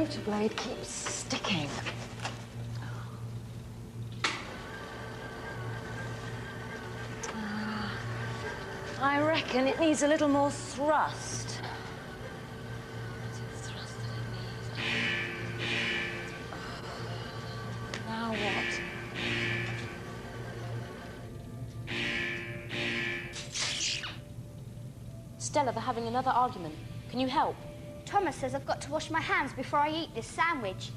motor blade keeps sticking. I reckon it needs a little more thrust. Now what? Stella, they're having another argument. Can you help? Thomas says I've got to wash my hands before I eat this sandwich.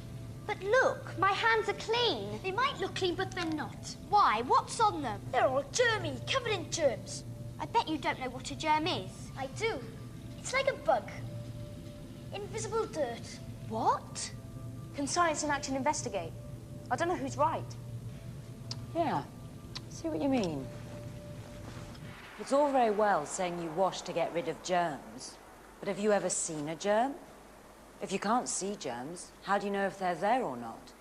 But look, my hands are clean. They might look clean, but they're not. Why? What's on them? They're all germy, covered in germs. I bet you don't know what a germ is. I do. It's like a bug. Invisible dirt. What? Can science and action investigate? I don't know who's right. Yeah, see what you mean. It's all very well saying you wash to get rid of germs, but have you ever seen a germ? If you can't see germs, how do you know if they're there or not?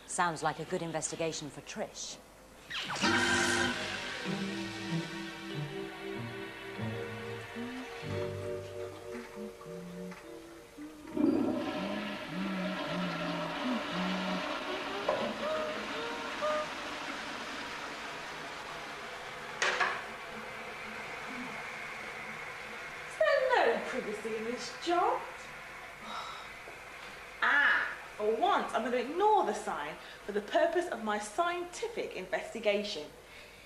Sounds like a good investigation for Trish. Privacy in this job. For once, I'm going to ignore the sign for the purpose of my scientific investigation.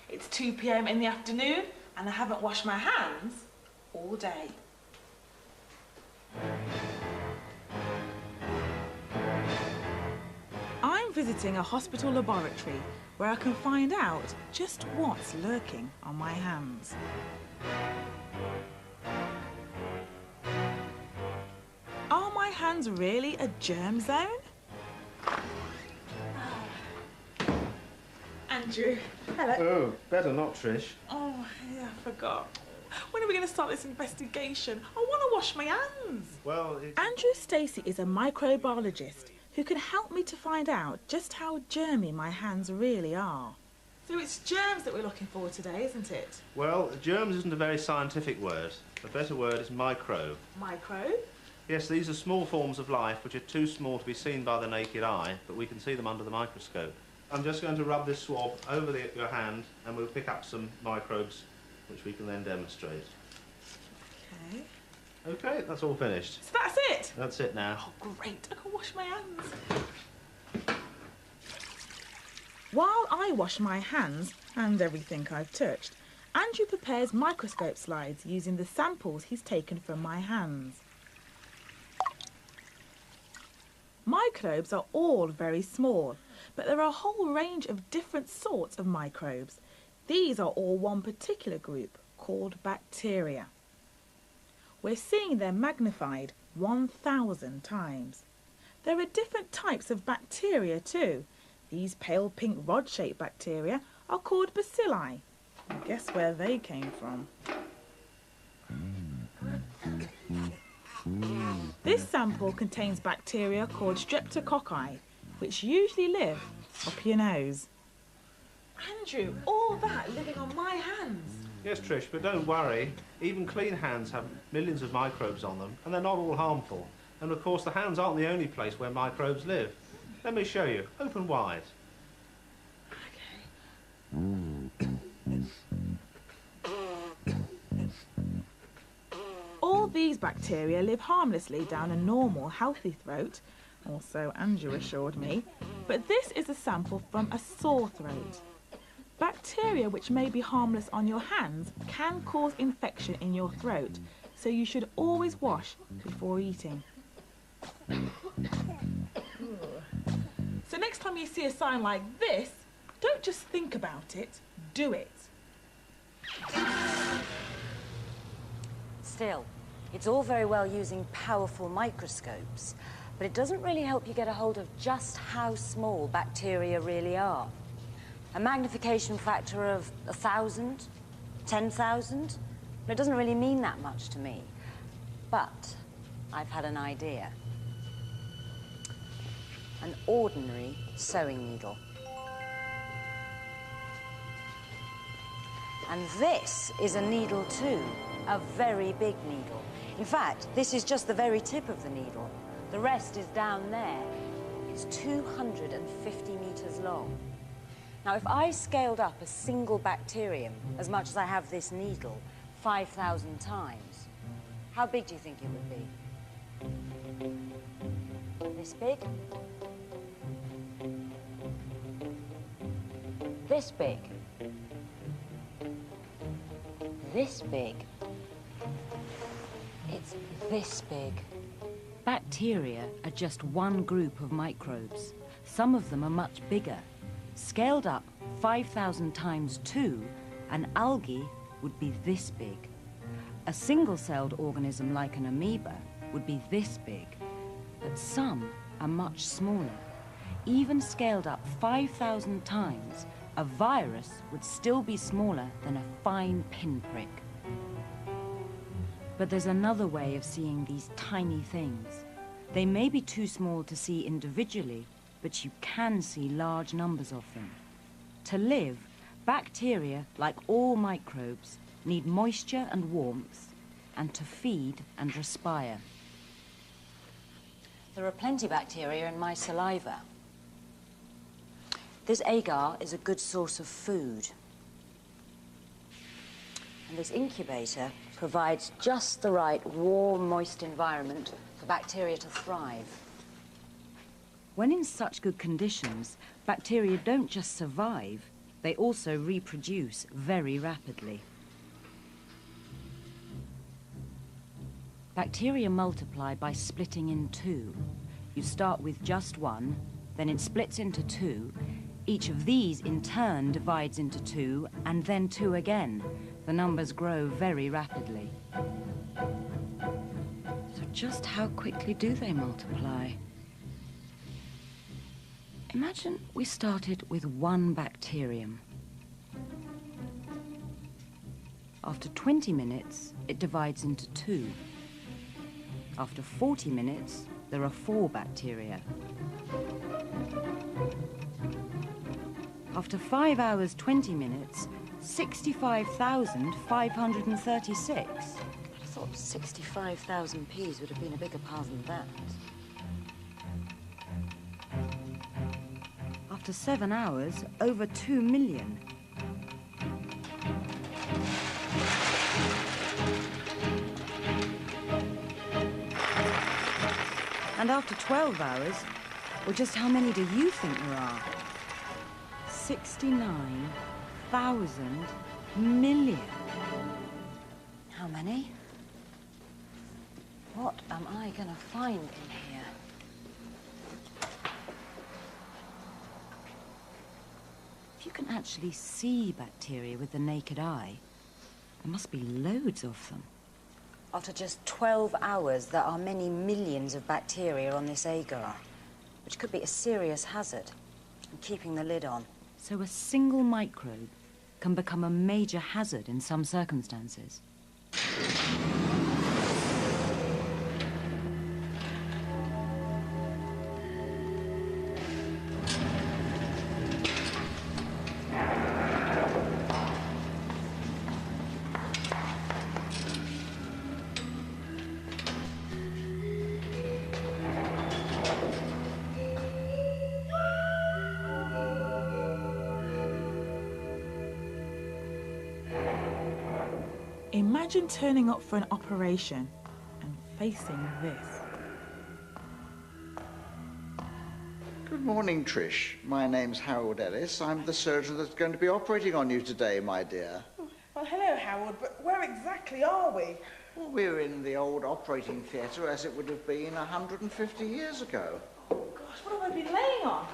It's 2 p.m. in the afternoon, and I haven't washed my hands all day. I'm visiting a hospital laboratory where I can find out just what's lurking on my hands. Are my hands really a germ zone? Andrew, hello. Oh, better not, Trish. Oh, yeah, I forgot. When are we going to start this investigation? I want to wash my hands. Well, Andrew Stacey is a microbiologist who can help me to find out just how germy my hands really are. So it's germs that we're looking for today, isn't it? Well, germs isn't a very scientific word. The better word is microbe. Microbe? Yes, these are small forms of life which are too small to be seen by the naked eye, but we can see them under the microscope. I'm just going to rub this swab over your hand and we'll pick up some microbes which we can then demonstrate. Okay. Okay, that's all finished. So that's it? That's it now. Oh, great. I can wash my hands. While I wash my hands and everything I've touched, Andrew prepares microscope slides using the samples he's taken from my hands. Microbes are all very small, but there are a whole range of different sorts of microbes. These are all one particular group called bacteria. We're seeing them magnified 1,000 times. There are different types of bacteria too. These pale pink rod-shaped bacteria are called bacilli. Guess where they came from? This sample contains bacteria called streptococci, which usually live up your nose. Andrew, all that living on my hands. Yes, Trish, but don't worry. Even clean hands have millions of microbes on them, and they're not all harmful. And of course, the hands aren't the only place where microbes live. Let me show you. Open wide. Okay. All these bacteria live harmlessly down a normal, healthy throat, or so Andrew assured me, but this is a sample from a sore throat. Bacteria which may be harmless on your hands can cause infection in your throat, so you should always wash before eating. So next time you see a sign like this, don't just think about it, do it. Still, it's all very well using powerful microscopes, but it doesn't really help you get a hold of just how small bacteria really are. A magnification factor of 1,000, 10,000, it doesn't really mean that much to me. But I've had an idea. An ordinary sewing needle. And this is a needle too, a very big needle. In fact, this is just the very tip of the needle. The rest is down there. It's 250 meters long. Now, if I scaled up a single bacterium as much as I have this needle 5,000 times, how big do you think it would be? This big? This big? This big? It's this big. Bacteria are just one group of microbes. Some of them are much bigger. Scaled up 5,000 times too, an algae would be this big. A single-celled organism like an amoeba would be this big, but some are much smaller. Even scaled up 5,000 times, a virus would still be smaller than a fine pinprick. But there's another way of seeing these tiny things. They may be too small to see individually, but you can see large numbers of them. To live, bacteria, like all microbes, need moisture and warmth, and to feed and respire. There are plenty of bacteria in my saliva. This agar is a good source of food. And this incubator provides just the right warm, moist environment for bacteria to thrive. When in such good conditions, bacteria don't just survive, they also reproduce very rapidly. Bacteria multiply by splitting in two. You start with just one, then it splits into two. Each of these, in turn, divides into two, and then two again. The numbers grow very rapidly. So just how quickly do they multiply? Imagine we started with one bacterium. After 20 minutes, it divides into two. After 40 minutes, there are 4 bacteria. After 5 hours, 20 minutes, 65,536. I'd have thought 65,000 Ps would have been a bigger pile than that. After 7 hours, over 2 million. And after 12 hours, well, just how many do you think there are? 69,000 million. How many? What am I going to find in here? If you can actually see bacteria with the naked eye, there must be loads of them. After just 12 hours, there are many millions of bacteria on this agar, which could be a serious hazard. I'm keeping the lid on. So a single microbe can become a major hazard in some circumstances. Imagine turning up for an operation and facing this. Good morning, Trish. My name's Harold Ellis. I'm the surgeon that's going to be operating on you today, my dear. Well, hello, Harold, but where exactly are we? Well, we're in the old operating theatre as it would have been 150 years ago. Oh, gosh, what have I been laying on?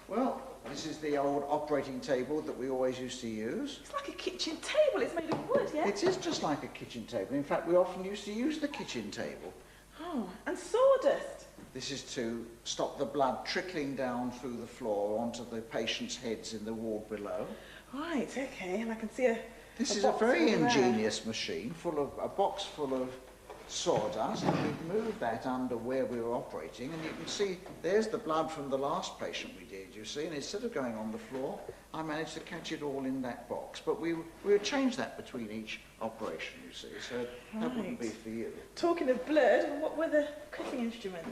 Well, this is the old operating table that we always used to use. It's like a kitchen table. It's made of wood, yeah? It is just like a kitchen table. In fact, we often used to use the kitchen table. Oh, and sawdust. This is to stop the blood trickling down through the floor onto the patient's heads in the ward below. Right, okay, and I can see a This is a box very over there. ingenious machine, full of a box full of sawdust, and we've moved that under where we were operating, and you can see there's the blood from the last patient we did, you see, and instead of going on the floor, I managed to catch it all in that box. But we would change that between each operation, you see, so that wouldn't be for you. Talking of blood, what were the cutting instruments?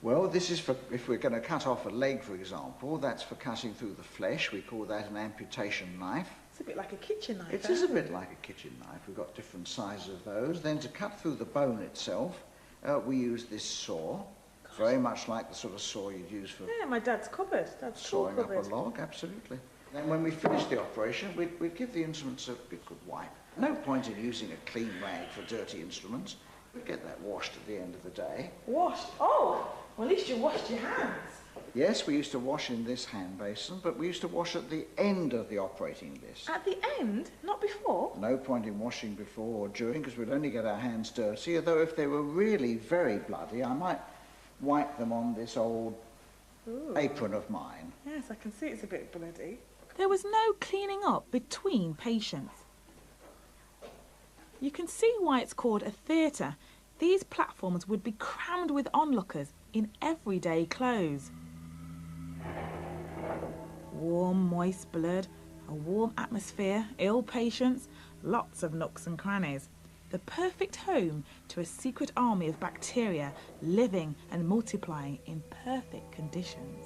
Well, this is for, if we're going to cut off a leg, for example, that's for cutting through the flesh. We call that an amputation knife. It's a bit like a kitchen knife. It is a bit like a kitchen knife. We've got different sizes of those. Then to cut through the bone itself, we use this saw, very much like the sort of saw you'd use for my dad's cupboard. Dad's sawing up a log, absolutely. Then when we finish the operation, we'd give the instruments a good wipe. No point in using a clean rag for dirty instruments. We'd get that washed at the end of the day. Washed? Oh, well, at least you washed your hands. Yes, we used to wash in this hand basin, but we used to wash at the end of the operating list. At the end? Not before? No point in washing before or during, because we'd only get our hands dirty, although if they were really very bloody, I might wipe them on this old apron of mine. Yes, I can see it's a bit bloody. There was no cleaning up between patients. You can see why it's called a theatre. These platforms would be crammed with onlookers in everyday clothes. Warm, moist blood, a warm atmosphere, ill patients, lots of nooks and crannies. The perfect home to a secret army of bacteria living and multiplying in perfect conditions.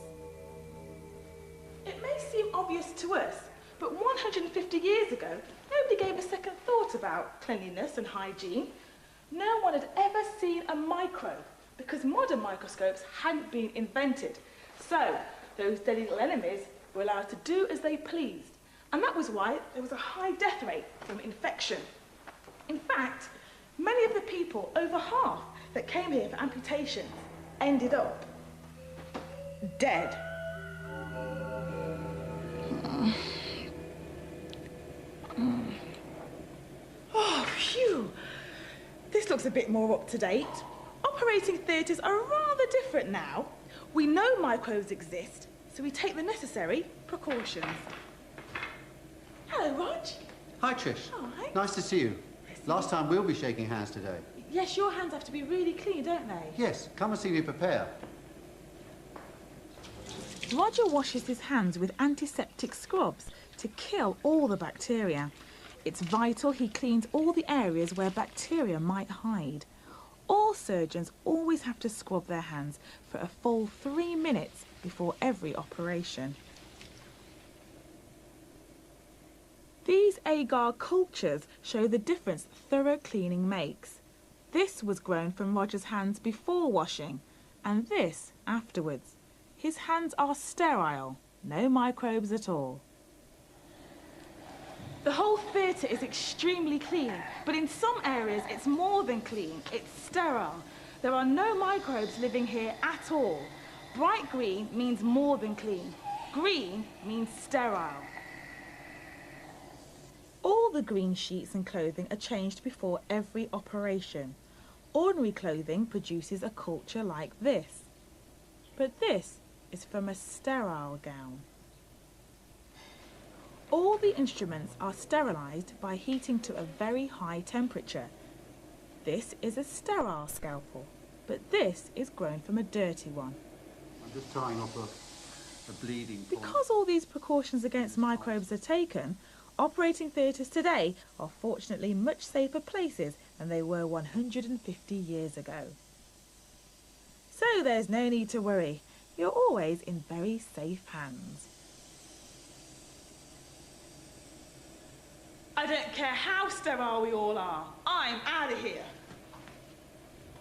It may seem obvious to us, but 150 years ago, nobody gave a second thought about cleanliness and hygiene. No one had ever seen a microbe because modern microscopes hadn't been invented. So those deadly little enemies were allowed to do as they pleased. And that was why there was a high death rate from infection. In fact, many of the people, over half, that came here for amputations ended up dead. Oh, phew. This looks a bit more up to date. Operating theatres are rather different now. We know microbes exist, so we take the necessary precautions. Hello, Rog. Hi, Trish. Oh, hi. Nice to see you. Last time we'll be shaking hands today. Yes, your hands have to be really clean, don't they? Yes, come and see me prepare. Roger washes his hands with antiseptic scrubs to kill all the bacteria. It's vital he cleans all the areas where bacteria might hide. All surgeons always have to scrub their hands for a full 3 minutes before every operation. These agar cultures show the difference thorough cleaning makes. This was grown from Roger's hands before washing, and this afterwards. His hands are sterile, no microbes at all. The whole theatre is extremely clean, but in some areas it's more than clean, it's sterile. There are no microbes living here at all. Bright green means more than clean. Green means sterile. All the green sheets and clothing are changed before every operation. Ordinary clothing produces a culture like this. But this is from a sterile gown. All the instruments are sterilised by heating to a very high temperature. This is a sterile scalpel, but this is grown from a dirty one. I'm just tying off a bleeding point. Because all these precautions against microbes are taken, operating theatres today are fortunately much safer places than they were 150 years ago. So there's no need to worry. You're always in very safe hands. I don't care how sterile we all are. I'm out of here.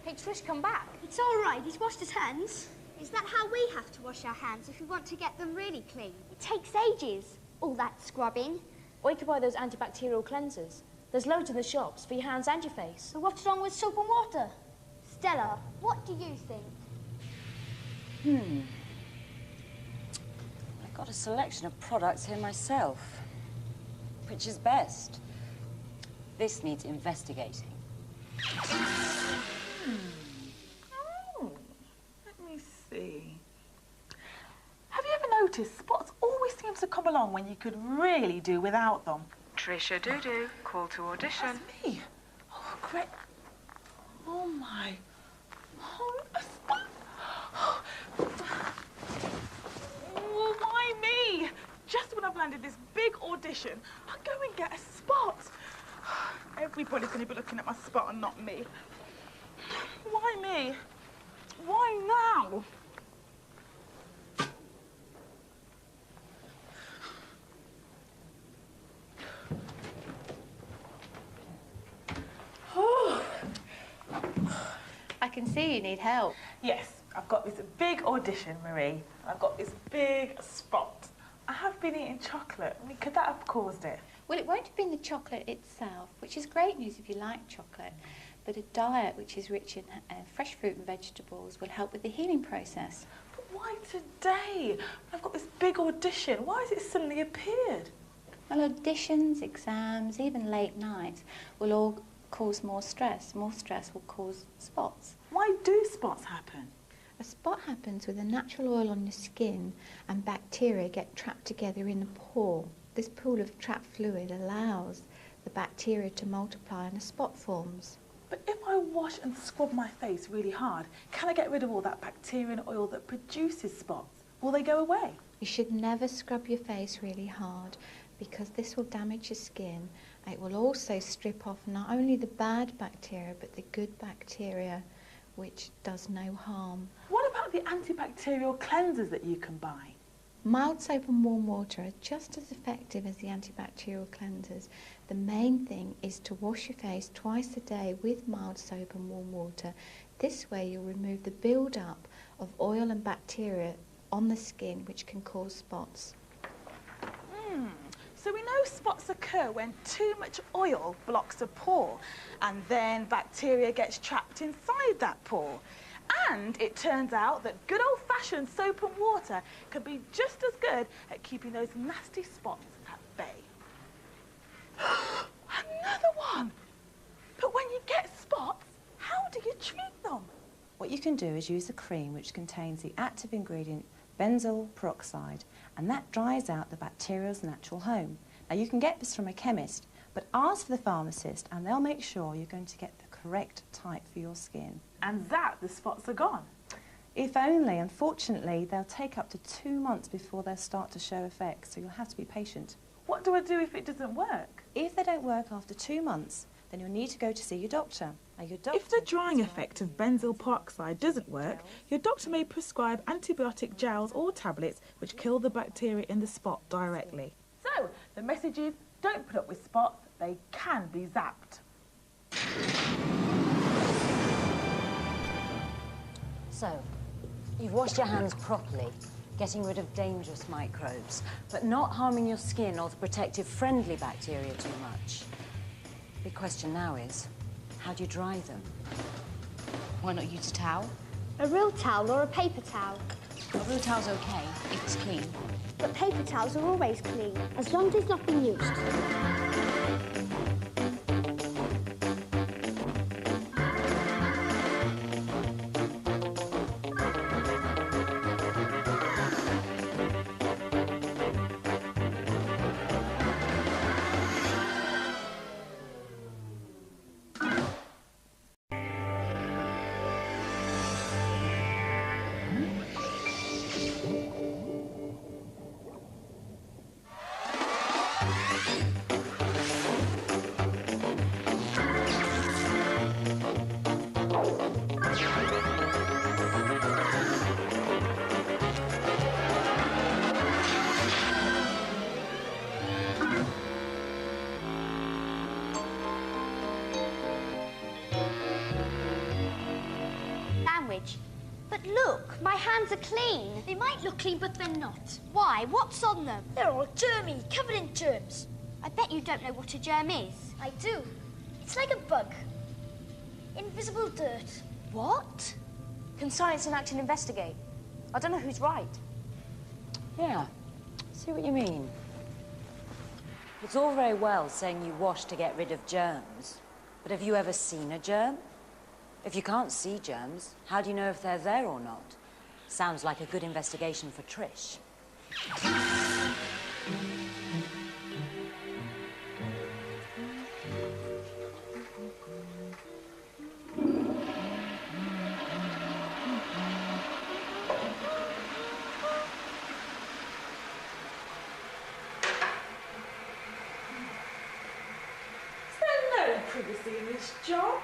Hey, Trish, come back. It's all right, he's washed his hands. Is that how we have to wash our hands if we want to get them really clean? It takes ages, all that scrubbing. Or you could buy those antibacterial cleansers. There's loads in the shops for your hands and your face. So what's wrong with soap and water? Stella, what do you think? I've got a selection of products here myself. Which is best? This needs investigating. Oh, let me see. Have you ever noticed spots always seem to come along when you could really do without them? Trisha Doodoo, call to audition. That's me. Oh, great. Oh, my. Oh, a spot. Oh, why me? Just when I've landed this big audition, I'll go and get a spot. Everybody's going to be looking at my spot and not me. Why me? Why now? I can see you need help. Yes, I've got this big audition, Marie, and I've got this big spot. I have been eating chocolate. I mean, could that have caused it? Well, it won't have been the chocolate itself, which is great news if you like chocolate, but a diet which is rich in fresh fruit and vegetables will help with the healing process. But why today? I've got this big audition. Why has it suddenly appeared? Well, auditions, exams, even late nights will all cause more stress. More stress will cause spots. Why do spots happen? A spot happens with the natural oil on your skin and bacteria get trapped together in a pore. This pool of trapped fluid allows the bacteria to multiply and a spot forms. But if I wash and scrub my face really hard, can I get rid of all that bacteria and oil that produces spots? Will they go away? You should never scrub your face really hard because this will damage your skin. It will also strip off not only the bad bacteria but the good bacteria, which does no harm. What about the antibacterial cleansers that you can buy? Mild soap and warm water are just as effective as the antibacterial cleansers. The main thing is to wash your face twice a day with mild soap and warm water. This way you'll remove the build-up of oil and bacteria on the skin which can cause spots. So we know spots occur when too much oil blocks a pore and then bacteria gets trapped inside that pore. And it turns out that good old-fashioned soap and water can be just as good at keeping those nasty spots at bay. Another one! But when you get spots, how do you treat them? What you can do is use a cream which contains the active ingredient benzoyl peroxide, and that dries out the bacteria's natural home. Now you can get this from a chemist, but ask for the pharmacist and they'll make sure you're going to get the correct type for your skin. And that the spots are gone. If only. Unfortunately, they'll take up to 2 months before they'll start to show effects, so you'll have to be patient. What do I do if it doesn't work? If they don't work after 2 months, then you'll need to go to see your doctor. Now, your doctor if the drying effect of benzoyl peroxide doesn't work, your doctor may prescribe antibiotic gels or tablets which kill the bacteria in the spot directly. So, the message is, don't put up with spots, they can be zapped. So, you've washed your hands properly, getting rid of dangerous microbes, but not harming your skin or the protective friendly bacteria too much. The big question now is, how do you dry them? Why not use a towel? A real towel or a paper towel? A real towel's okay if it's clean. But paper towels are always clean, as long as it's not been used. But look, my hands are clean. They might look clean, but they're not. Why? What's on them? They're all germy, covered in germs. I bet you don't know what a germ is. I do. It's like a bug. Invisible dirt. What? Can science enact and investigate? I don't know who's right. Yeah, see what you mean. It's all very well saying you wash to get rid of germs, but have you ever seen a germ? If you can't see germs, how do you know if they're there or not? Sounds like a good investigation for Trish. Privacy in this job.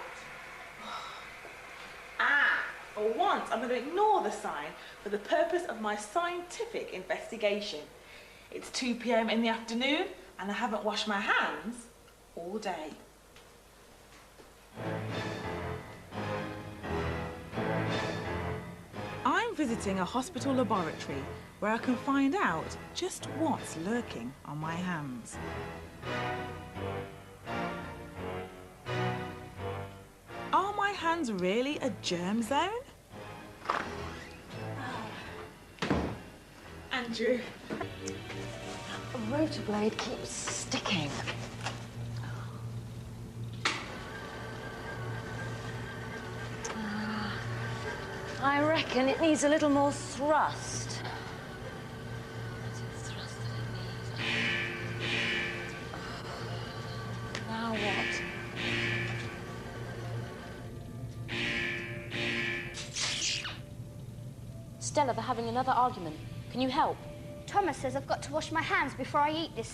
For once, I'm going to ignore the sign for the purpose of my scientific investigation. It's 2 p.m. in the afternoon, and I haven't washed my hands all day. visiting a hospital laboratory where I can find out just what's lurking on my hands. Are my hands really a germ zone? Andrew. A rotor blade keeps sticking. I reckon it needs a little more thrust. Thrust that it needs. Now what? Stella, they're having another argument. Can you help? Thomas says I've got to wash my hands before I eat this